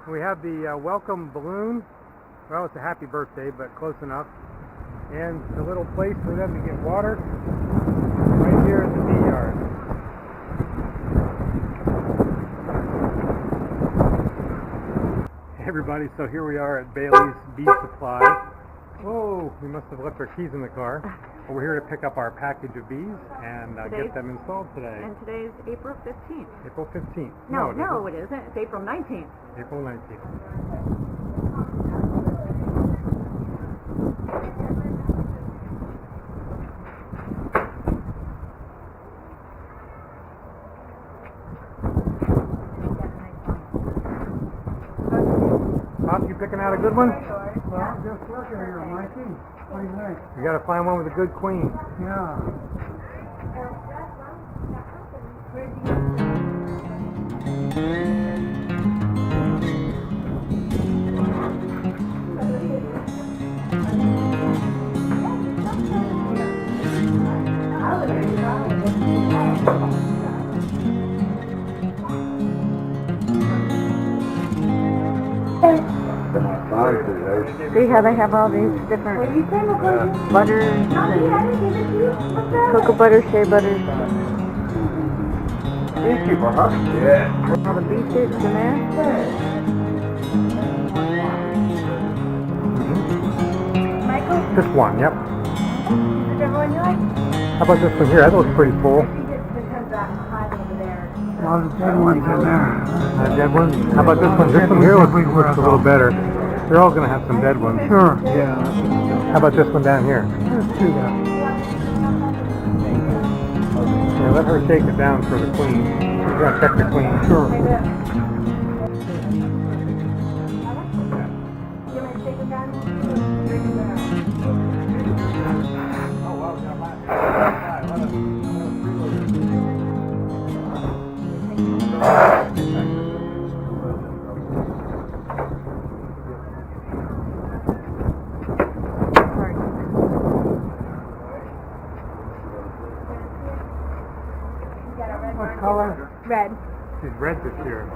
We have the welcome balloon. Well, it's a happy birthday, but close enough. And a little place for them to get water right here in the bee yard. Hey everybody, so here we are at Bailey's Bee Supply. Whoa, we must have left our keys in the car. But we're here to pick up our package of bees and get them installed today. And today's April 15th. April 15th. No, it isn't. It's April 19th. April 19th. Bob, you picking out a good one? Well, I'm just looking here, Mikey. What do you think? You got to find one with a good queen. Yeah. See how they have all these different butters and cocoa butter, shea butters. Beekeeper, huh? Yeah. All the bee sticks in there. Just one, yep. Is there one you like? How about this one here? That looks pretty full. Well, the dead ones in there. Dead one? How about this one? This one here looks a little better. They're all going to have some dead ones. Sure. Yeah. How about this one down here? Let's do that. Yeah, let her shake it down for the queen. She's going to check the queen. Sure. What color? Red. She's red this year.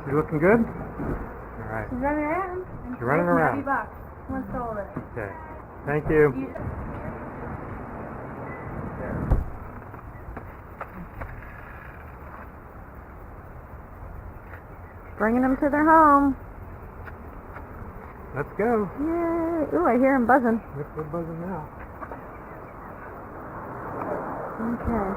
She's looking good? All right. She's running around. She's running around. $30. One solar. Okay. Thank you. Bringing them to their home. Let's go. Yay. Ooh, I hear them buzzing. Yep, we're buzzing now. Okay.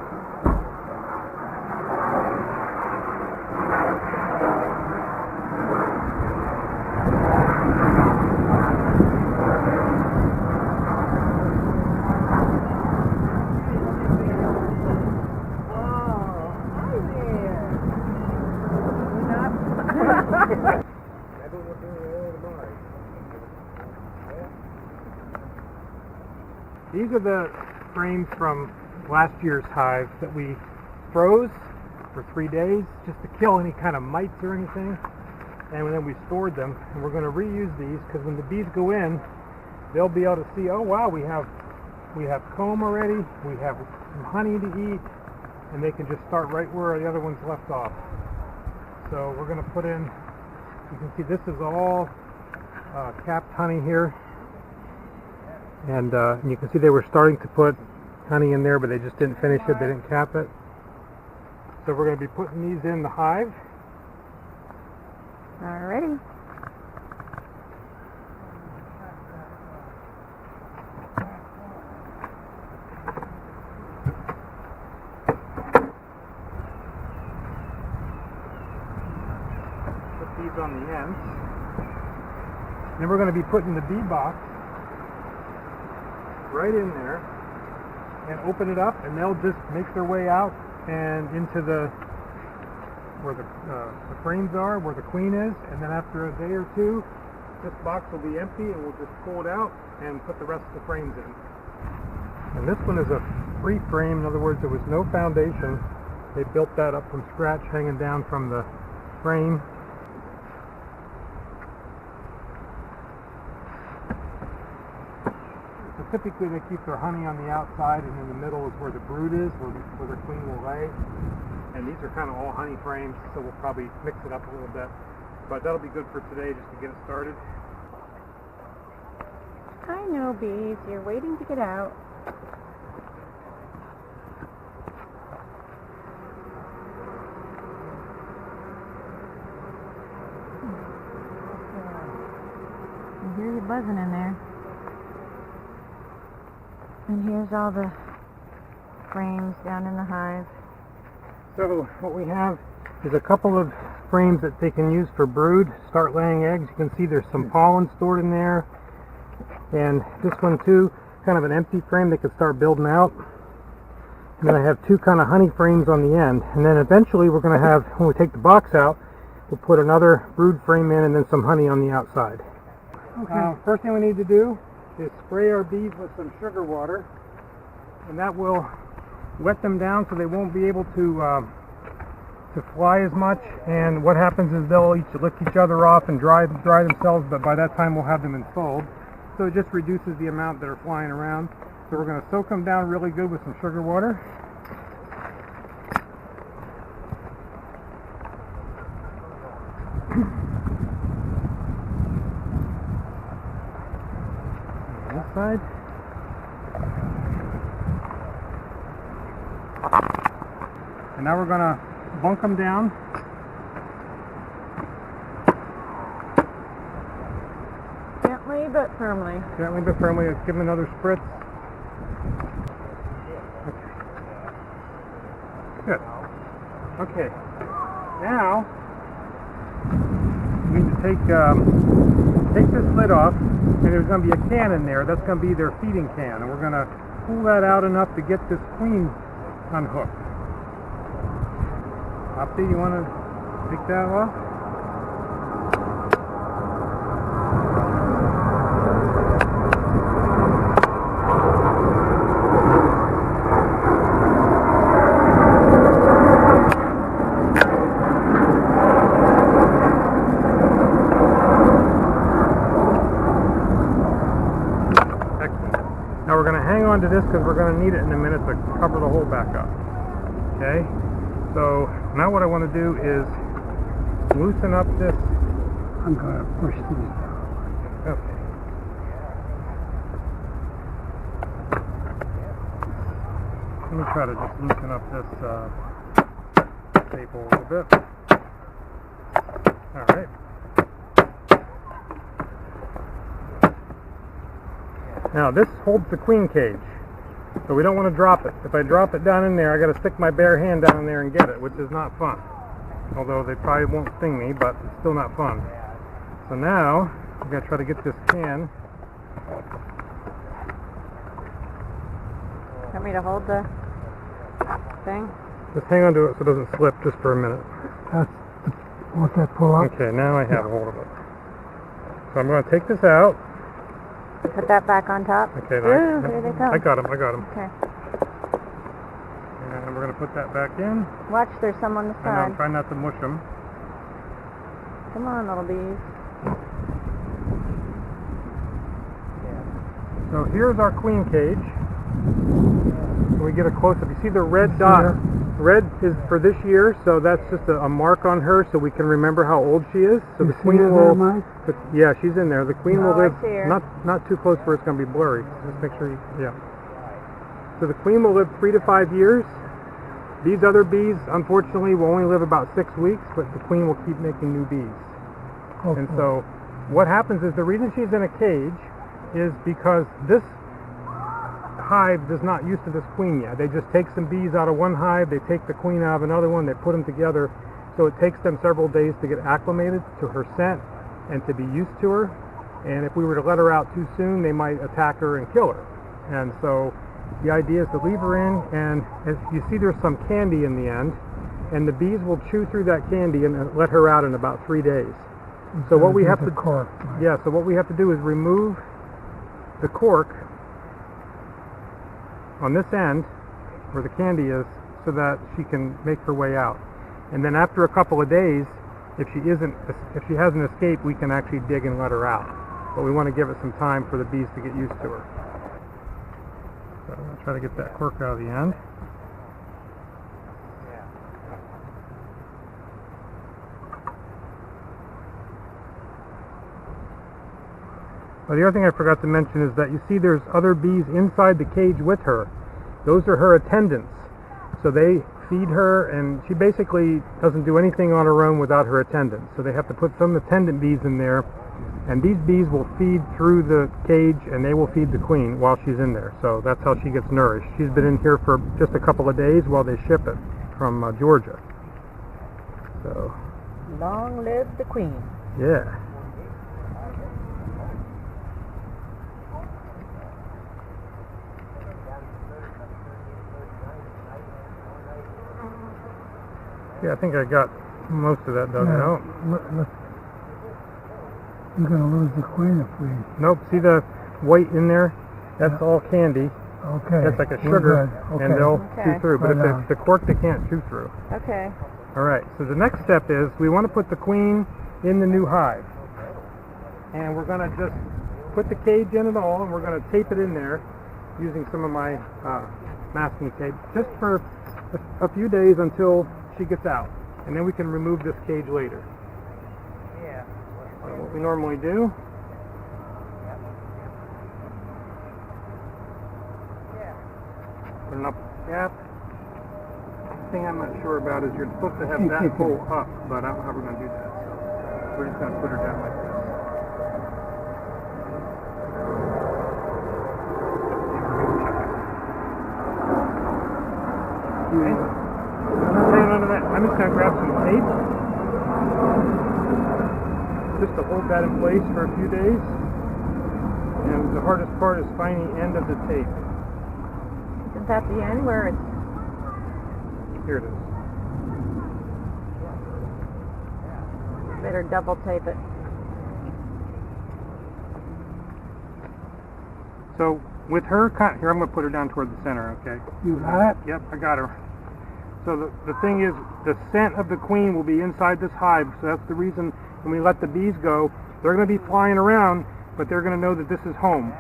These are the frames from last year's hive that we froze for 3 days just to kill any kind of mites or anything, and then we stored them, and we're going to reuse these because when the bees go in, they'll be able to see, oh wow, we have comb already, we have some honey to eat, and they can just start right where the other ones left off. So we're going to put in, you can see this is all capped honey here, and you can see they were starting to put honey in there, but they just didn't finish it, they didn't cap it. So we're going to be putting these in the hive. Alrighty. Put these on the ends. Then we're going to be putting the bee box right in there and open it up, and they'll just make their way out and into where the frames are, where the queen is, and then after a day or two, this box will be empty and we'll just pull it out and put the rest of the frames in. And this one is a free frame, in other words, there was no foundation. They built that up from scratch, hanging down from the frame. typically they keep their honey on the outside, and in the middle is where the brood is, where the queen will lay. And these are kind of all honey frames, so we'll probably mix it up a little bit. But that'll be good for today just to get it started. I know, bees. You're waiting to get out. I hear you buzzing in there. And here's all the frames down in the hive. So what we have is a couple of frames that they can use for brood, start laying eggs. You can see there's some pollen stored in there. And this one too, kind of an empty frame they could start building out. And then I have two kind of honey frames on the end. And then eventually we're going to have, when we take the box out, we'll put another brood frame in and then some honey on the outside. Okay. First thing we need to do is spray our bees with some sugar water. And that will wet them down so they won't be able to fly as much. And what happens is they'll each lick each other off and dry themselves, but by that time we'll have them installed. So it just reduces the amount that are flying around. So we're going to soak them down really good with some sugar water. On this side. And now we're going to bunk them down. Gently but firmly. Gently but firmly. Let's give them another spritz. Okay. Good. Okay. Now we need to take this lid off, and there's going to be a can in there. That's going to be their feeding can, and we're going to pull that out enough to get this queen unhooked. Opti, you want to take that off? Now we're going to hang on to this because we're going to need it in a minute to cover the hole back up. Okay? So now what I want to do is loosen up this. I'm going to push these down. Okay. Let me try to just loosen up this staple a little bit. All right. Now this holds the queen cage, so we don't want to drop it. If I drop it down in there, I got to stick my bare hand down in there and get it, which is not fun. Although they probably won't sting me, but it's still not fun. So now I'm going to try to get this can. Want me to hold the thing? Just hang on to it so it doesn't slip just for a minute. Want that pull up? Okay, now I have a hold of it. So I'm going to take this out. Put that back on top. Okay, Ooh, here they come. I got them. Okay. And we're going to put that back in. Watch, there's some on the And I'm side. trying not to mush them. Come on, little bees. So here's our queen cage. When we get a close-up, you see the red dot. Red is for this year, so that's just a mark on her so we can remember how old she is. So the queen will... Yeah, she's in there. The queen will live not too close where it's going to be blurry. Just make sure you... Yeah. So the queen will live 3 to 5 years. These other bees, unfortunately, will only live about 6 weeks, but the queen will keep making new bees. Okay. And so what happens is the reason she's in a cage is because this hive is not used to this queen yet. They just take some bees out of one hive, they take the queen out of another one, they put them together. So it takes them several days to get acclimated to her scent and to be used to her. And if we were to let her out too soon, they might attack her and kill her. And so the idea is to leave her in, and as you see, there's some candy in the end, and the bees will chew through that candy and let her out in about 3 days. So what we have to so what we have to do is remove the cork on this end where the candy is so that she can make her way out. And then after a couple of days, if she hasn't escaped, we can actually dig and let her out. But we want to give it some time for the bees to get used to her. So I'm going to try to get that cork out of the end. Well, the other thing I forgot to mention is that you see there's other bees inside the cage with her. Those are her attendants. So they feed her, and she basically doesn't do anything on her own without her attendants. So they have to put some attendant bees in there, and these bees will feed through the cage, and they will feed the queen while she's in there. So that's how she gets nourished. She's been in here for just a couple of days while they ship it from Georgia. So Long live the queen. yeah. Yeah, I think I got most of that dug out. You're going to lose the queen if we... Nope, see the white in there? That's all candy. Okay. That's like a we're sugar, good. Okay. and they'll chew Okay. through. But Right if on. it's the cork, they can't chew through. Okay. All right, so the next step is we want to put the queen in the new hive. And we're going to just put the cage in it all, and we're going to tape it in there using some of my masking tape just for a few days until she gets out. And then we can remove this cage later. So what we normally do, put an up gap. The thing I'm not sure about is you're supposed to have that hole up, but I don't know how we're going to do that. So we're just going to put her down like this. Okay. None of that. I'm just going to grab some tape just to hold that in place for a few days. And the hardest part is finding the end of the tape. Isn't that the end where it's... Here it is. Better double tape it. So with her, here I'm going to put her down toward the center, okay? You got it? Yep, I got her. So the thing is, the scent of the queen will be inside this hive, so that's the reason when we let the bees go, they're going to be flying around, but they're going to know that this is home,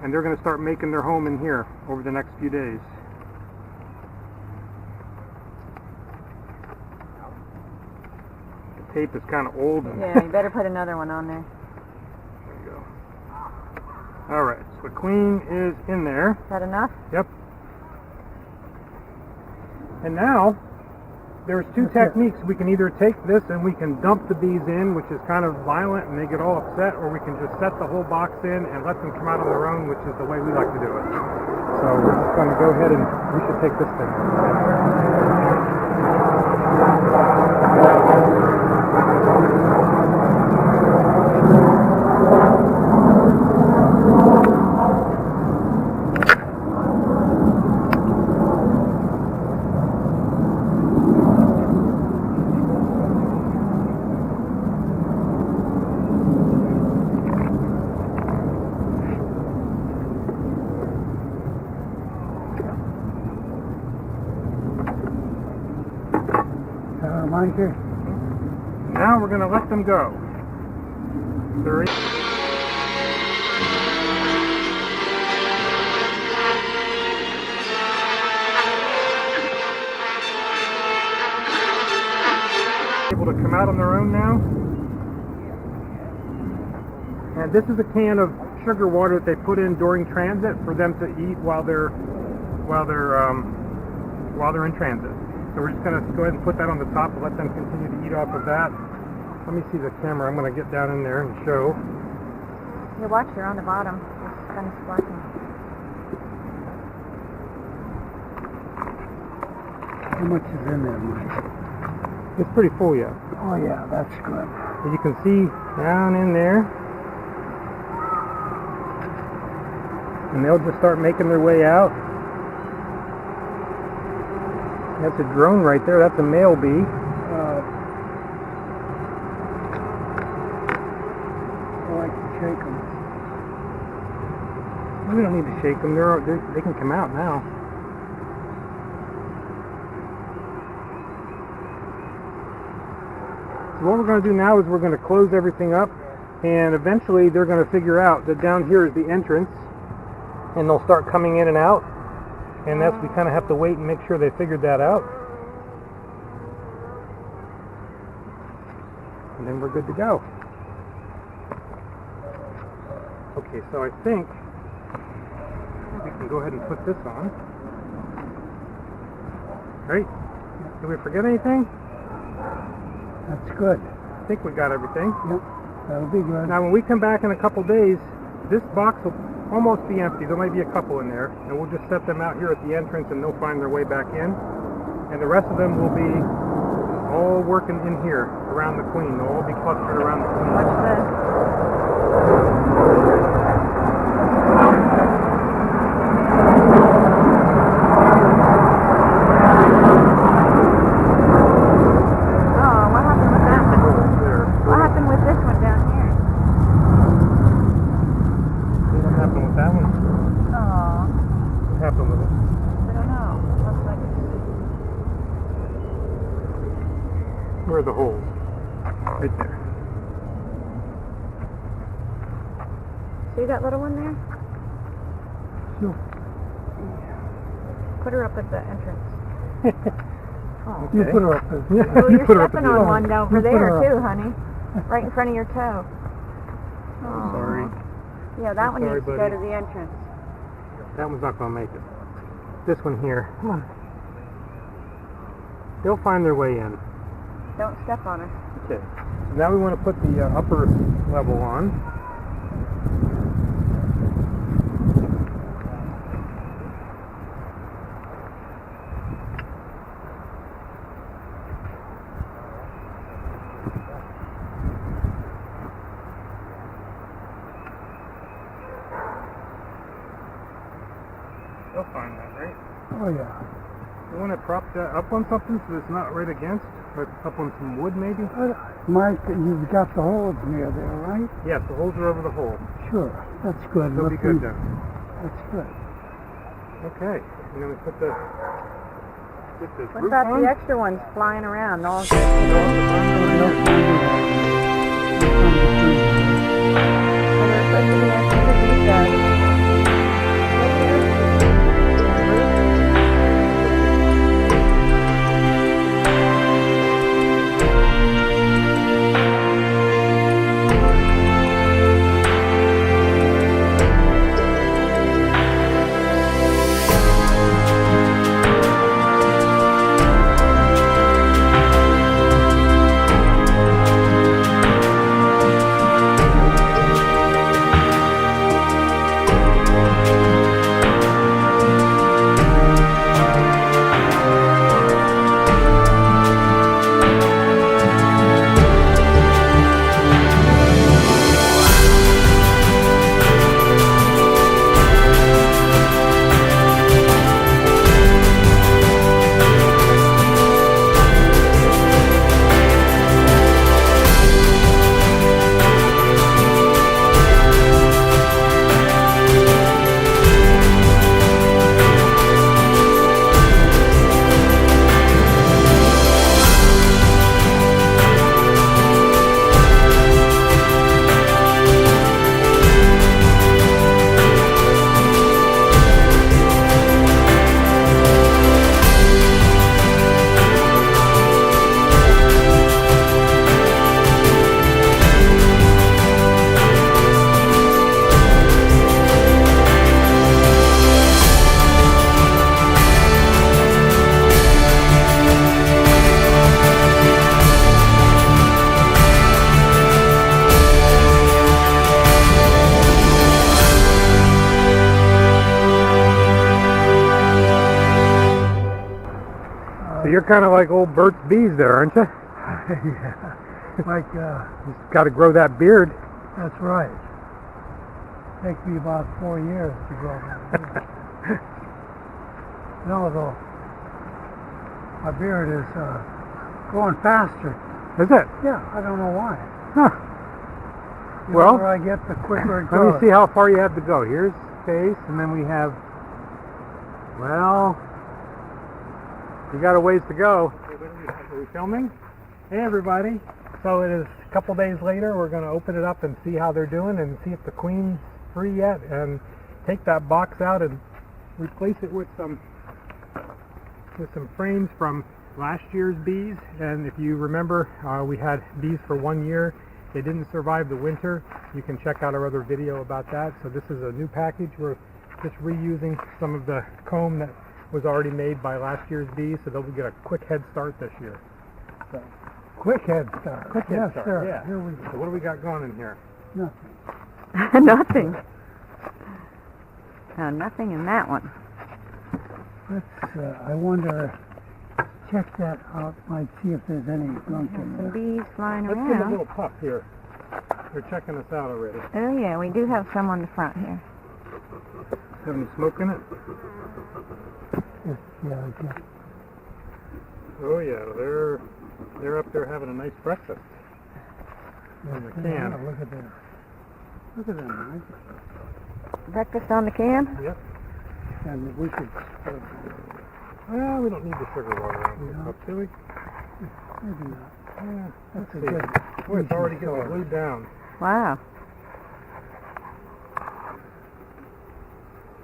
and they're going to start making their home in here over the next few days. The tape is kind of old. Yeah, you better put another one on there. There you go. All right, so the queen is in there. Is that enough? Yep. And now, there's two techniques. We can either take this and we can dump the bees in, which is kind of violent and they get all upset, or we can just set the whole box in and let them come out on their own, which is the way we like to do it. So we're just going to go ahead and we should take this thing. Monkey? Now we're going to let them go. 3. Able to come out on their own now. And this is a can of sugar water that they put in during transit for them to eat while they're in transit. So we're just going to go ahead and put that on the top and let them continue to eat off of that. Let me see the camera. I'm going to get down in there and show. Yeah, watch, you're on the bottom. It's kind of splashing. How much is in there, Mike? It's pretty full yet. Oh yeah, that's good. As you can see down in there. And they'll just start making their way out. That's a drone right there. That's a male bee. I like to shake them. We don't need to shake them. They can come out now. So what we're going to do now is we're going to close everything up, and eventually they're going to figure out that down here is the entrance, and they'll start coming in and out. And that's, we kind of have to wait and make sure they figured that out. And then we're good to go. Okay. Okay, so I think we can go ahead and put this on. Right? Did we forget anything? That's good. I think we got everything. Yep, that'll be good. Now when we come back in a couple days, this box will almost be empty. There might be a couple in there, and we'll just set them out here at the entrance and they'll find their way back in. And the rest of them will be all working in here around the queen. They'll all be clustered around the queen. What's this? Oh, what happened with that one? There. What happened with this one down here? What happened with that one? Oh, What happened with it? I don't know. Looks like it's... Where are the holes? Right there. See that little one there? Sure. Put her up at the entrance. Oh. You put her up there. Yeah, Well, you you're put her up stepping at the on end. one over You put there her up. too, honey. Right in front of your toe. Oh. Sorry. Yeah, that I'm one sorry, needs to go buddy. to the entrance. That one's not going to make it. This one here. Come on. They'll find their way in. Don't step on her. Okay. So now we want to put the upper level on. They'll find that, right? Oh, yeah. You want to prop that up on something so it's not right against? Or up on some wood, maybe? Mike, you've got the holes near there, right? Yes, the holes are over the hole. Sure. That's good. They'll be good then. That's good. Okay. And then we put the... Get this What roof about on. the extra ones flying around? All They'll find their way in. when they're supposed to be underneath the... So you're kind of like old Bert's bees there, aren't you? Yeah. Like, You've got to grow that beard. that's right. Takes me about 4 years to grow that. No, though, my beard is growing faster. Is it? Yeah, I don't know why. Huh. The Well, older I get, the quicker it Let grows. me see how far you have to go. Here's face, and then we have, well, you got a ways to go. Are we filming? Hey everybody. So it is a couple days later. We're going to open it up and see how they're doing and see if the queen's free yet, and take that box out and replace it with some frames from last year's bees. And if you remember, we had bees for 1 year, they didn't survive the winter, you can check out our other video about that. So this is a new package. We're just reusing some of the comb that was already made by last year's bees, so they'll get a quick head start this year. So, Quick head start. quick head Yes, start, sir. yeah. Here we So what do we got going in here? Nothing. Nothing. No, nothing in that one. Let's, I wonder, check that out, might see if there's any gunk in Some there. bees flying Let's give a around. little puff here. They're checking us out already. Oh yeah, we do have some on the front here. Have any smoke in it? Yeah, okay. Oh yeah, they're up there having a nice breakfast. In the Yeah, can. look at that. Look at that, Mike. Breakfast on the can? Yep. And we could, Well, we don't need the sugar water on this No. cup, do we? maybe not. Yeah, That's a see. good. Boy, it's already easy getting start. glued down. Wow.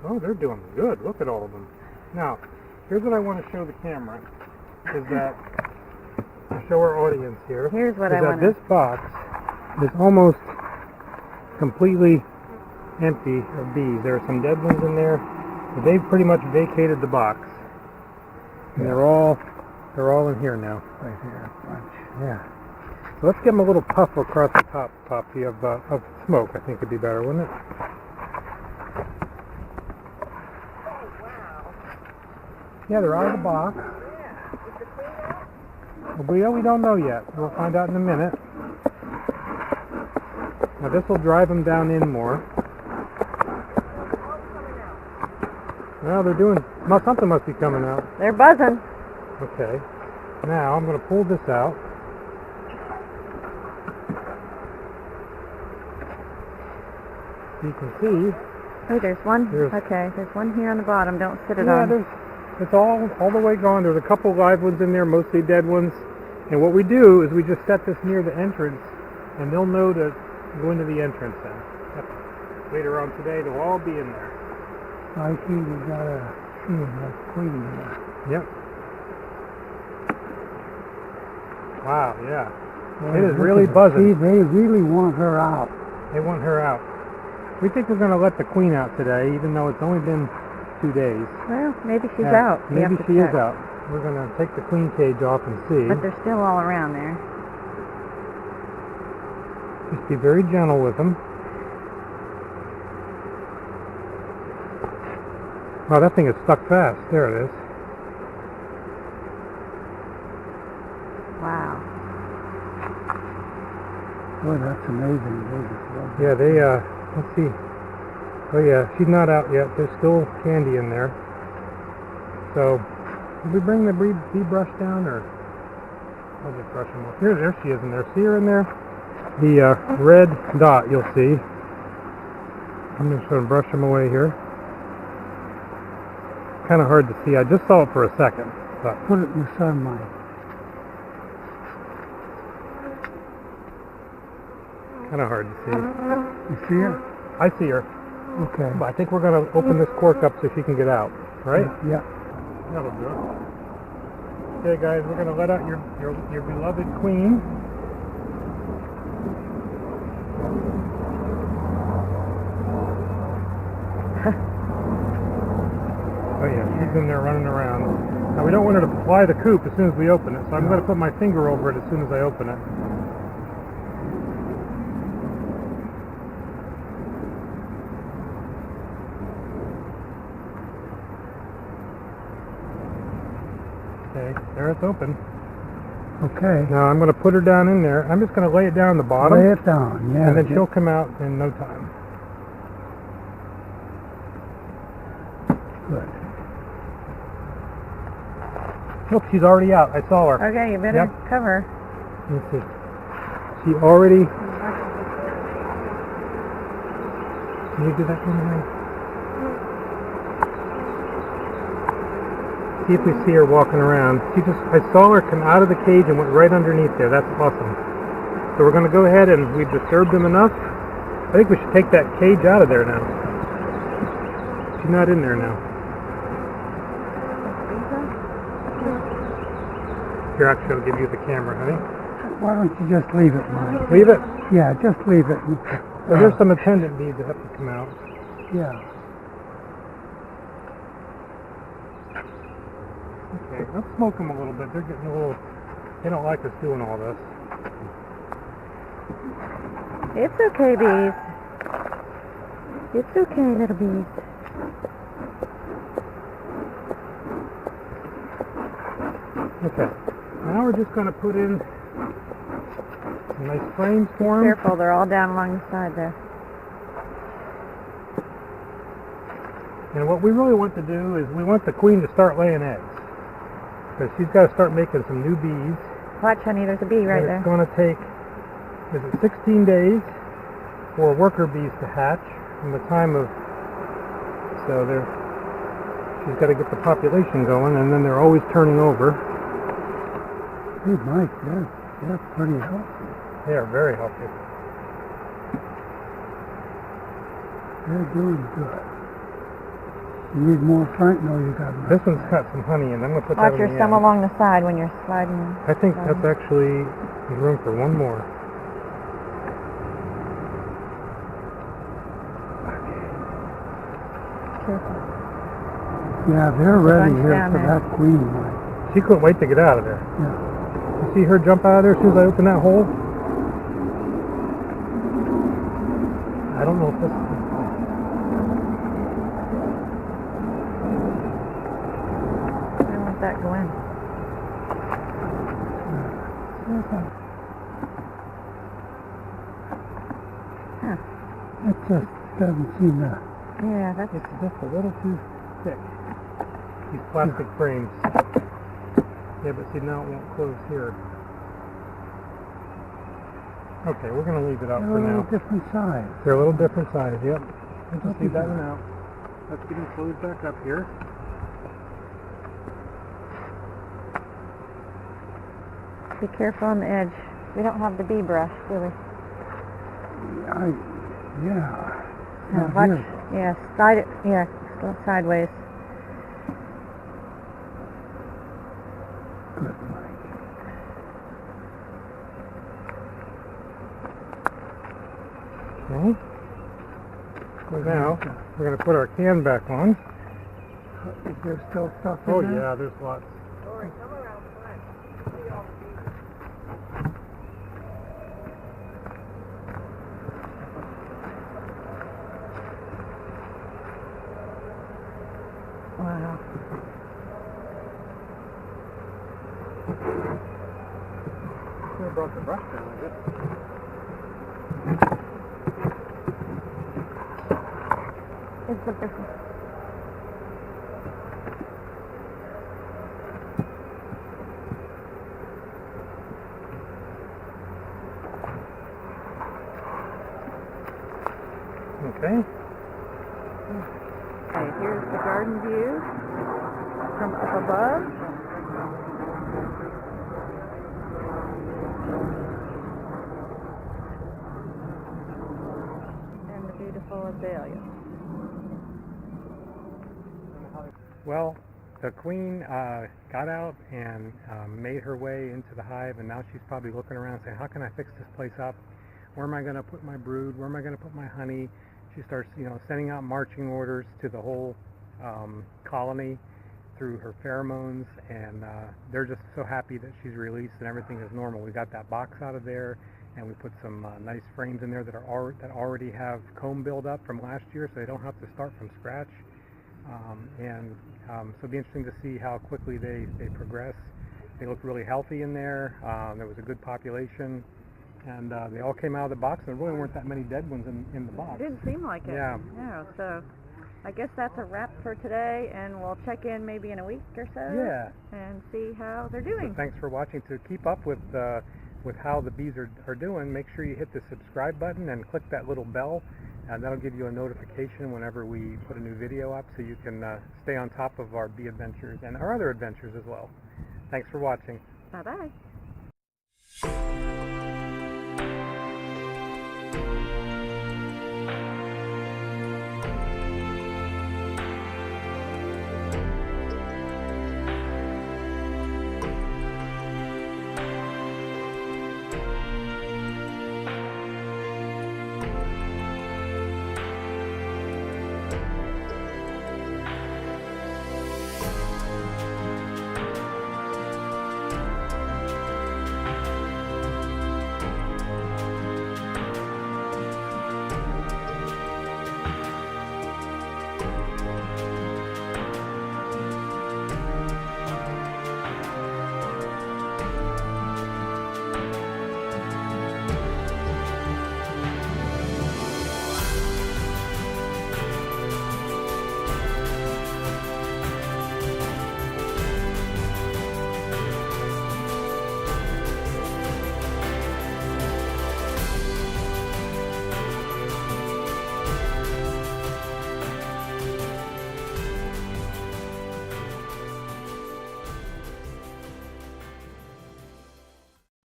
Oh, they're doing good. Look at all of them. Now, here's what I want to show the camera, is that, to show our audience here, Here's what is I that want to... this box is almost completely empty of bees. There are some dead ones in there, but they've pretty much vacated the box. And they're all in here now. Right here, bunch. Yeah. So let's give them a little puff across the top, Poppy, of smoke. I think would be better, wouldn't it? Yeah, they're out of the box. Well, we don't know yet. We'll find out in a minute. Now this will drive them down in more. Well, they're doing... Well, something must be coming out. They're buzzing. Okay. Now I'm going to pull this out. You can see. Hey, there's one. There's- Okay, there's one here on the bottom. Don't sit it Yeah, on. it's all the way gone. There's a couple live ones in there, mostly dead ones. And what we do is we just set this near the entrance, and they'll know to go into the entrance then. Yep. Later on today, they'll all be in there. I see we got a queen here. Yep. Wow, yeah. Well, It is look really at her. buzzing. See, they really want her out. They want her out. We think we're going to let the queen out today, even though it's only been 2 days. Well, maybe she's Yeah, out. We Maybe have to she check. is out. We're going to take the queen cage off and see. But they're still all around there. Just be very gentle with them. Wow, that thing is stuck fast. There it is. Wow. Boy, that's amazing. They just love Yeah, they, let's see. Oh yeah, she's not out yet. There's still candy in there. So, did we bring the bee brush down, or I'll just brush them off. Here, there she is in there. See her in there? The red dot, you'll see. I'm just going to brush them away here. Kind of hard to see. I just saw it for a second. But Put it in the sun, Mike. kind of hard to see. You see her? I see her. Okay. But I think we're going to open this cork up so she can get out. Right? Yeah. That'll do it. Okay, guys, we're going to let out your beloved queen. Oh yeah, she's in there running around. Now we don't want her to fly the coop as soon as we open it, so I'm going to put my finger over it as soon as I open it. Okay, there it's open. Okay. Now I'm going to put her down in there. I'm just going to lay it down the bottom, Lay it down, yeah. and then she'll come out in no time. Good. Look, she's already out. I saw her. Okay, you better Yep. cover. Let's see. She already... Can you do that for me? See if we see her walking around. I saw her come out of the cage and went right underneath there. That's awesome. So we're going to go ahead, and we've disturbed them enough. I think we should take that cage out of there now. She's not in there now. Here, actually, I'll give you the camera, honey. Why don't you just leave it, Mike? Leave it? Yeah, just leave it. Well, there's some attendant bees that have to come out. Yeah. Okay, let's smoke them a little bit. They're getting a little... They don't like us doing all this. It's okay, bees. It's okay, little bees. Okay, now we're just going to put in some nice frames for them. Careful, they're all down along the side there. And what we really want to do is we want the queen to start laying eggs. Because she's got to start making some new bees. Watch, honey, there's a bee right And there. it's going to take, 16 days for worker bees to hatch from the time of, so she's got to get the population going, and then they're always turning over. Hey, Mike, they're pretty healthy. They are very healthy. They're doing good. You need more, Frank? No, you got enough. This one's got some honey, and I'm going to put Watch, that in there's the some end. along the side when you're sliding. I think that's actually room for one more. Careful. Yeah, they're ready bunch here down for there. that queen, Mike. She couldn't wait to get out of there. Yeah. You see her jump out of there as soon as I open that hole? I don't know if this is... I don't want that going. Huh. It just doesn't seem to... Yeah, that's... It's just a little too thick. These plastic frames. Yeah, but see, now it won't close here. Okay, we're going to leave it up They're for a little now. different size. They're a little different size, yep. Let's just leave that one out. Let's get them closed back up here. Be careful on the edge. We don't have the bee brush, do we? Yeah. No, Not watch. here. Yeah, slide it. Yeah, go sideways. Good, Mike. Okay. So now, we're going to put our can back on. Is there still stuff in Oh there? yeah, there's lots. Wow. Should have brought the brush down, I guess. It's the person. Okay. Okay, here's the garden view from up above. And the beautiful azalea. Well, the queen got out and made her way into the hive, and now she's probably looking around saying, how can I fix this place up? Where am I going to put my brood? Where am I going to put my honey? She starts, sending out marching orders to the whole colony through her pheromones, and they're just so happy that she's released and everything is normal. We got that box out of there, and we put some nice frames in there that already have comb buildup from last year, so they don't have to start from scratch. So it'll be interesting to see how quickly they progress. They look really healthy in there. There was a good population, and they all came out of the box. There really weren't that many dead ones in the box. It didn't seem like it. Yeah. Yeah, so I guess that's a wrap for today, and we'll check in maybe in a week or so. Yeah. And see how they're doing. So thanks for watching. To keep up with how the bees are doing, make sure you hit the subscribe button and click that little bell, and that'll give you a notification whenever we put a new video up, so you can stay on top of our bee adventures and our other adventures as well. Thanks for watching. Bye-bye.